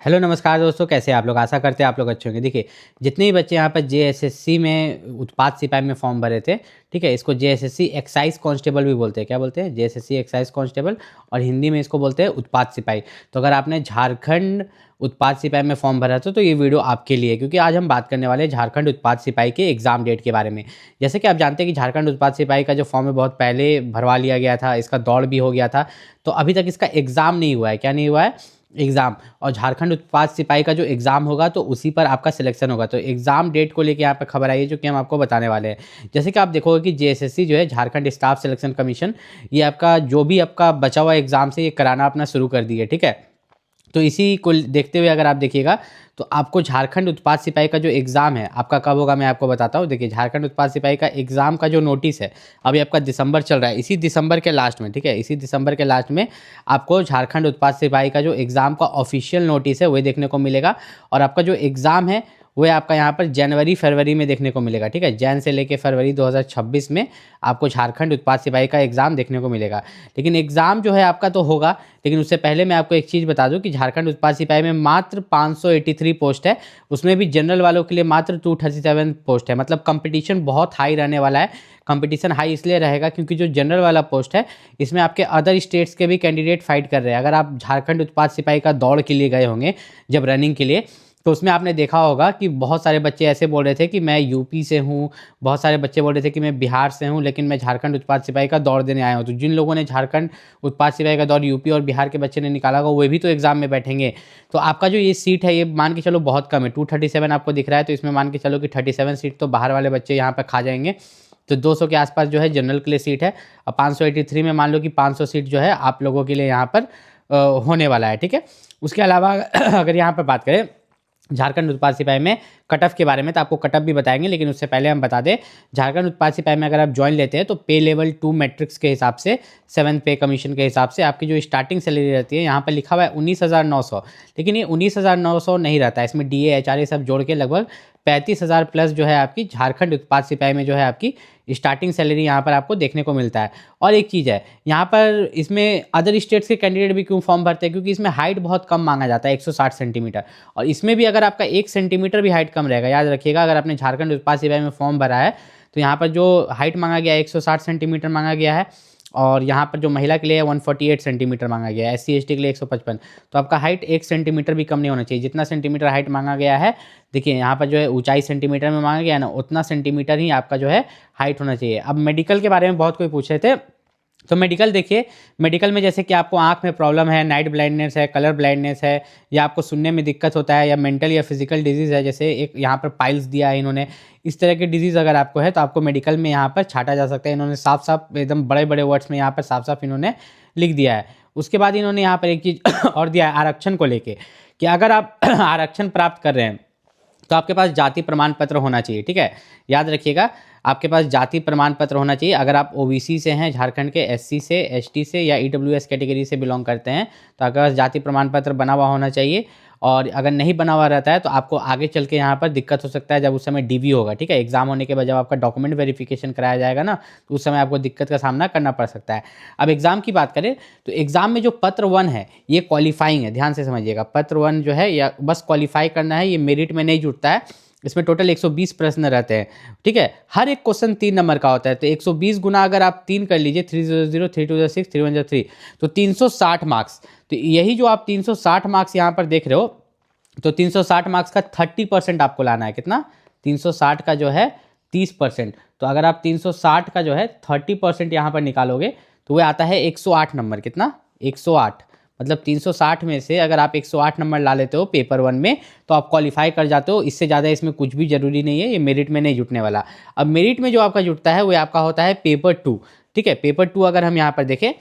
Hello नमस्कार दोस्तों, कैसे हैं आप लोग। आशा करते हैं आप लोग अच्छे होंगे। देखिए, जितने भी बच्चे यहाँ पर जेएसएससी में उत्पाद सिपाही में फॉर्म भरे थे, ठीक है, इसको जेएसएससी एक्साइज कांस्टेबल भी बोलते हैं। क्या बोलते हैं? जेएसएससी एक्साइज कांस्टेबल, और हिंदी में इसको बोलते हैं उत्पाद सिपाही। तो अगर आपने झारखंड उत्पाद सिपाही में फॉर्म भरा था तो ये वीडियो आपके लिए है, क्योंकि आज हम बात करने वाले हैं झारखंड उत्पाद सिपाही के एग्जाम डेट के बारे में। जैसे कि आप जानते हैं कि झारखंड उत्पाद सिपाही का जो फॉर्म है बहुत पहले भरवा लिया गया था, इसका दौड़ भी हो गया था, तो अभी तक इसका एग्ज़ाम नहीं हुआ है। क्या नहीं हुआ है? एग्ज़ाम। और झारखंड उत्पाद सिपाही का जो एग्ज़ाम होगा तो उसी पर आपका सिलेक्शन होगा। तो एग्ज़ाम डेट को लेके यहाँ पे खबर आई है जो कि हम आपको बताने वाले हैं। जैसे कि आप देखोगे कि जेएसएससी जो है, झारखंड स्टाफ सिलेक्शन कमीशन, ये आपका जो भी आपका बचा हुआ एग्ज़ाम से ये कराना अपना शुरू कर दिया है, ठीक है। तो इसी को देखते हुए अगर आप देखिएगा तो आपको झारखंड उत्पाद सिपाही का जो एग्ज़ाम है आपका कब होगा मैं आपको बताता हूँ। देखिए, झारखंड उत्पाद सिपाही का एग्ज़ाम का जो नोटिस है अभी आपका दिसंबर चल रहा है, इसी दिसंबर के लास्ट में, ठीक है, इसी दिसंबर के लास्ट में आपको झारखंड उत्पाद सिपाही का जो एग्ज़ाम का ऑफिशियल नोटिस है वही देखने को मिलेगा। और आपका जो एग्ज़ाम है वो आपका यहाँ पर जनवरी फरवरी में देखने को मिलेगा, ठीक है। जैन से लेके फरवरी 2026 में आपको झारखंड उत्पाद सिपाही का एग्ज़ाम देखने को मिलेगा। लेकिन एग्ज़ाम जो है आपका तो होगा, लेकिन उससे पहले मैं आपको एक चीज़ बता दूं कि झारखंड उत्पाद सिपाही में मात्र 583 पोस्ट है, उसमें भी जनरल वालों के लिए मात्र 237 पोस्ट है। मतलब कंपटीशन बहुत हाई रहने वाला है। कंपटीशन हाई इसलिए रहेगा क्योंकि जो जनरल वाला पोस्ट है इसमें आपके अदर स्टेट्स के भी कैंडिडेट फाइट कर रहे हैं। अगर आप झारखंड उत्पाद सिपाही का दौड़ के लिए गए होंगे जब रनिंग के लिए, तो उसमें आपने देखा होगा कि बहुत सारे बच्चे ऐसे बोल रहे थे कि मैं यूपी से हूँ, बहुत सारे बच्चे बोल रहे थे कि मैं बिहार से हूँ, लेकिन मैं झारखंड उत्पाद सिपाही का दौड़ देने आया हूँ। तो जिन लोगों ने झारखंड उत्पाद सिपाही का दौड़ यूपी और बिहार के बच्चे ने निकाला होगा वो भी तो एग्जाम में बैठेंगे। तो आपका जो ये सीट है ये मान के चलो बहुत कम है, 237 आपको दिख रहा है, तो इसमें मान के चलो कि 37 सीट तो बाहर वाले बच्चे यहाँ पर खा जाएंगे। तो 200 के आसपास जो है जनरल के लिए सीट है, और 583 में मान लो कि 500 सीट जो है आप लोगों के लिए यहाँ पर होने वाला है, ठीक है। उसके अलावा अगर यहाँ पर बात करें झारखंड उत्पाद सिपाही में कट ऑफ के बारे में, तो आपको कट ऑफ भी बताएंगे, लेकिन उससे पहले हम बता दें झारखंड उत्पाद सिपाही में अगर आप ज्वाइन लेते हैं तो पे लेवल 2 मैट्रिक्स के हिसाब से 7th पे कमीशन के हिसाब से आपकी जो स्टार्टिंग सैलरी रहती है, यहाँ पर लिखा हुआ है 19,900, लेकिन ये 19,900 नहीं रहता है। इसमें डीए एचआरए सब जोड़ के लगभग 35,000 प्लस जो है आपकी झारखंड उत्पाद सिपाही में जो है आपकी स्टार्टिंग सैलरी यहाँ पर आपको देखने को मिलता है। और एक चीज़ है यहाँ पर, इसमें अदर स्टेट्स के कैंडिडेट भी क्यों फॉर्म भरते हैं, क्योंकि इसमें हाइट बहुत कम मांगा जाता है, 160 सेंटीमीटर। और इसमें भी अगर आपका 1 सेंटीमीटर भी हाइट कम रहेगा, याद रखिएगा, अगर आपने झारखंड उत्पाद सिपाही में फॉर्म भरा है तो यहाँ पर जो हाइट मांगा गया है 160 सेंटीमीटर मांगा गया है, और यहाँ पर जो महिला के लिए है 148 सेंटीमीटर मांगा गया है, एससी एसटी के लिए 155। तो आपका हाइट 1 सेंटीमीटर भी कम नहीं होना चाहिए। जितना सेंटीमीटर हाइट मांगा गया है, देखिए यहाँ पर जो है ऊंचाई सेंटीमीटर में मांगा गया है ना, उतना सेंटीमीटर ही आपका जो है हाइट होना चाहिए। अब मेडिकल के बारे में बहुत कोई पूछ रहे थे, तो मेडिकल देखिए, मेडिकल में जैसे कि आपको आंख में प्रॉब्लम है, नाइट ब्लाइंडनेस है, कलर ब्लाइंडनेस है, या आपको सुनने में दिक्कत होता है, या मेंटल या फिजिकल डिजीज़ है, जैसे एक यहाँ पर पाइल्स दिया है इन्होंने, इस तरह की डिजीज़ अगर आपको है तो आपको मेडिकल में यहाँ पर छाटा जा सकता है। इन्होंने साफ साफ एकदम बड़े बड़े वर्ड्स में यहाँ पर साफ साफ इन्होंने लिख दिया है। उसके बाद इन्होंने यहाँ पर एक चीज़ और दिया है आरक्षण को लेके, कि अगर आप आरक्षण प्राप्त कर रहे हैं तो आपके पास जाति प्रमाण पत्र होना चाहिए, ठीक है। याद रखिएगा, आपके पास जाति प्रमाण पत्र होना चाहिए। अगर आप ओबीसी से हैं, झारखंड के एससी से, एसटी से, या ईडब्ल्यूएस कैटेगरी से बिलोंग करते हैं, तो आपके पास जाति प्रमाण पत्र बना हुआ होना चाहिए। और अगर नहीं बना हुआ रहता है तो आपको आगे चल के यहाँ पर दिक्कत हो सकता है जब उस समय डीवी होगा, ठीक है। एग्जाम होने के बाद जब आपका डॉक्यूमेंट वेरिफिकेशन कराया जाएगा ना, तो उस समय आपको दिक्कत का सामना करना पड़ सकता है। अब एग्जाम की बात करें तो एग्जाम में जो पत्र 1 है ये क्वालिफाइंग है, ध्यान से समझिएगा। पत्र 1 जो है या बस क्वालिफाई करना है, ये मेरिट में नहीं जुड़ता है। इसमें टोटल 120 प्रश्न रहते हैं, ठीक है। हर एक क्वेश्चन 3 नंबर का होता है, तो 120 गुना अगर आप 3 कर लीजिए, 300 326 31 तो 360 मार्क्स। तो यही जो आप 360 मार्क्स यहाँ पर देख रहे हो, तो 360 मार्क्स का 30% आपको लाना है। कितना? 360 का जो है 30%। तो अगर आप 360 का जो है 30% यहाँ पर निकालोगे तो वह आता है 108 नंबर। कितना? 108। मतलब 360 में से अगर आप 108 नंबर ला लेते हो पेपर 1 में तो आप क्वालिफाई कर जाते हो। इससे ज़्यादा इसमें कुछ भी जरूरी नहीं है, ये मेरिट में नहीं जुटने वाला। अब मेरिट में जो आपका जुटता है वो आपका होता है पेपर 2, ठीक है। पेपर 2 अगर हम यहाँ पर देखें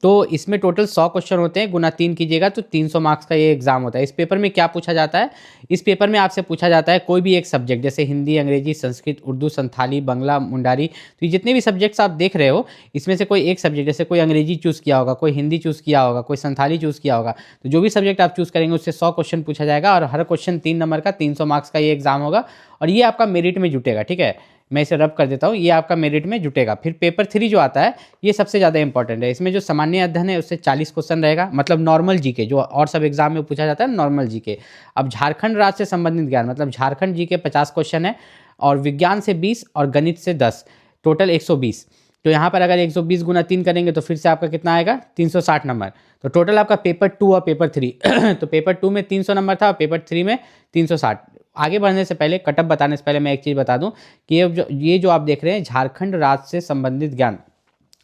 तो इसमें टोटल 100 क्वेश्चन होते हैं, गुना 3 कीजिएगा तो 300 मार्क्स का ये एग्जाम होता है। इस पेपर में क्या पूछा जाता है? इस पेपर में आपसे पूछा जाता है कोई भी एक सब्जेक्ट, जैसे हिंदी, अंग्रेजी, संस्कृत, उर्दू, संथाली, बंगला, मुंडारी, तो ये जितने भी सब्जेक्ट्स आप देख रहे हो इसमें से कोई एक सब्जेक्ट, जैसे कोई अंग्रेजी चूज़ किया होगा, कोई हिंदी चूज़ किया होगा, कोई संथाली चूज़ किया होगा, तो जो भी सब्जेक्ट आप चूज़ करेंगे उससे 100 क्वेश्चन पूछा जाएगा, और हर क्वेश्चन 3 नंबर का 300 मार्क्स का ये एग्जाम होगा, और ये आपका मेरिट में जुटेगा, ठीक है। मैं इसे रब कर देता हूँ, ये आपका मेरिट में जुटेगा। फिर पेपर 3 जो आता है ये सबसे ज़्यादा इंपॉर्टेंट है। इसमें जो सामान्य अध्ययन है उससे 40 क्वेश्चन रहेगा, मतलब नॉर्मल जीके जो और सब एग्जाम में पूछा जाता है नॉर्मल जीके। अब झारखंड राज्य से संबंधित ज्ञान मतलब झारखंड जीके 50 क्वेश्चन है, और विज्ञान से 20 और गणित से 10, टोटल 120। तो यहाँ पर अगर 120 गुना 3 करेंगे तो फिर से आपका कितना आएगा 360 नंबर। तो टोटल आपका पेपर 2 और पेपर 3 तो पेपर 2 में 300 नंबर था और पेपर 3 में 360। आगे बढ़ने से पहले, कटअप बताने से पहले मैं एक चीज़ बता दूं कि ये जो आप देख रहे हैं झारखंड राज्य से संबंधित ज्ञान,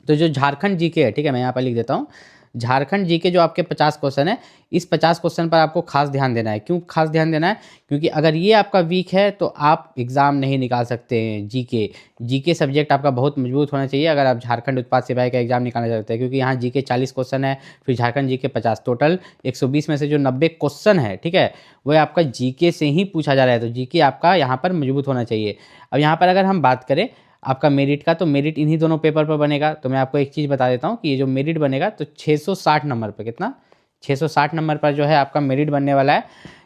तो जो झारखंड जीके है, ठीक है, मैं यहाँ पर लिख देता हूँ, झारखंड जीके जो आपके 50 क्वेश्चन है, इस 50 क्वेश्चन पर आपको खास ध्यान देना है। क्यों खास ध्यान देना है? क्योंकि अगर ये आपका वीक है तो आप एग्ज़ाम नहीं निकाल सकते हैं। जीके सब्जेक्ट आपका बहुत मजबूत होना चाहिए अगर आप झारखंड उत्पाद सिपाही का एग्जाम निकालना चाहते हैं, क्योंकि यहाँ जीके 40 क्वेश्चन है, फिर झारखंड जीके 50, टोटल 120 में से जो 90 क्वेश्चन है, ठीक है, वो आपका जीके से ही पूछा जा रहा है। तो जीके आपका यहाँ पर मजबूत होना चाहिए। अब यहाँ पर अगर हम बात करें आपका मेरिट का, तो मेरिट इन्हीं दोनों पेपर पर बनेगा। तो मैं आपको एक चीज़ बता देता हूँ कि ये जो मेरिट बनेगा तो 660 नंबर पर, कितना 660 नंबर पर जो है आपका मेरिट बनने वाला है,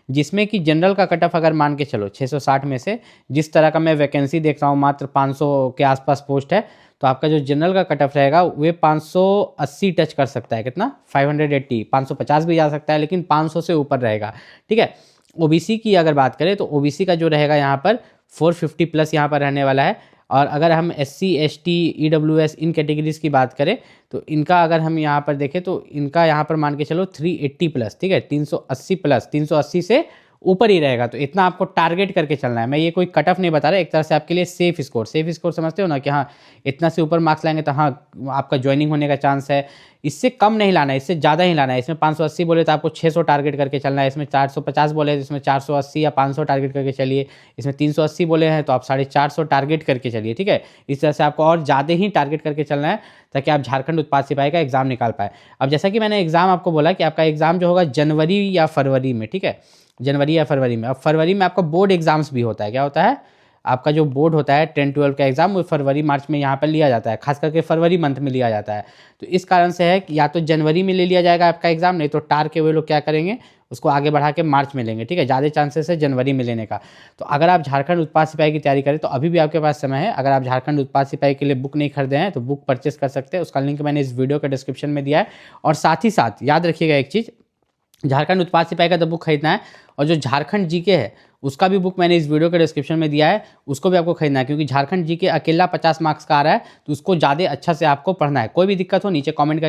जिसमें कि जनरल का कट ऑफ अगर मान के चलो 660 में से जिस तरह का मैं वैकेंसी देख रहा हूँ मात्र 500 के आसपास पोस्ट है, तो आपका जो जनरल का कट ऑफ रहेगा वे 580 टच कर सकता है। कितना 580, 550 भी जा सकता है, लेकिन 500 से ऊपर रहेगा, ठीक है। ओबीसी की अगर बात करें तो ओबीसी का जो रहेगा यहाँ पर 450 प्लस यहाँ पर रहने वाला है। और अगर हम SC ST EWS इन कैटेगरीज की बात करें तो इनका अगर हम यहाँ पर देखें तो इनका यहाँ पर मान के चलो 380 प्लस, ठीक है, 380 प्लस, 380 से ऊपर ही रहेगा। तो इतना आपको टारगेट करके चलना है। मैं ये कोई कट ऑफ नहीं बता रहा, एक तरह से आपके लिए सेफ स्कोर समझते हो ना, कि हाँ इतना से ऊपर मार्क्स लाएंगे तो हाँ आपका ज्वाइनिंग होने का चांस है। इससे कम नहीं लाना है, इससे ज़्यादा ही लाना है। इसमें 580 बोले तो आपको 600 टारगेट करके चलना है। इसमें 450 बोले तो इसमें 480 या 500 टारगेट करके चलिए। इसमें 380 बोले हैं तो आप 450 टारगेट करके चलिए, ठीक है। इस तरह से आपको और ज़्यादा ही टारगेट करके चलना है ताकि आप झारखंड उत्पाद सिपाही का एग्जाम निकाल पाए। अब जैसा कि मैंने एग्जाम आपको बोला कि आपका एग्जाम जो होगा जनवरी या फरवरी में, ठीक है, जनवरी या फरवरी में। अब फरवरी में आपका बोर्ड एग्जाम्स भी होता है। क्या होता है? आपका जो बोर्ड होता है 10-12 का एग्जाम, वो फरवरी मार्च में यहाँ पर लिया जाता है, खास करके फरवरी मंथ में लिया जाता है। तो इस कारण से है कि या तो जनवरी में ले लिया जाएगा आपका एग्जाम, नहीं तो टार के वे लोग क्या करेंगे उसको आगे बढ़ा के मार्च में लेंगे, ठीक है। ज़्यादा चांसेस है जनवरी में लेने का। तो अगर आप झारखंड उत्पाद सिपाही की तैयारी करें तो अभी भी आपके पास समय है। अगर आप झारखंड उत्पाद सिपाही के लिए बुक नहीं खरीदे हैं तो बुक परचेस कर सकते हैं, उसका लिंक मैंने इस वीडियो के डिस्क्रिप्शन में दिया है। और साथ ही साथ याद रखिएगा एक चीज़, झारखंड उत्पाद सिपाही का तो बुक खरीदना है, और जो झारखंड जीके है उसका भी बुक मैंने इस वीडियो के डिस्क्रिप्शन में दिया है, उसको भी आपको खरीदना है। क्योंकि झारखंड जीके अकेला 50 मार्क्स का आ रहा है, तो उसको ज़्यादा अच्छा से आपको पढ़ना है। कोई भी दिक्कत हो नीचे कमेंट कर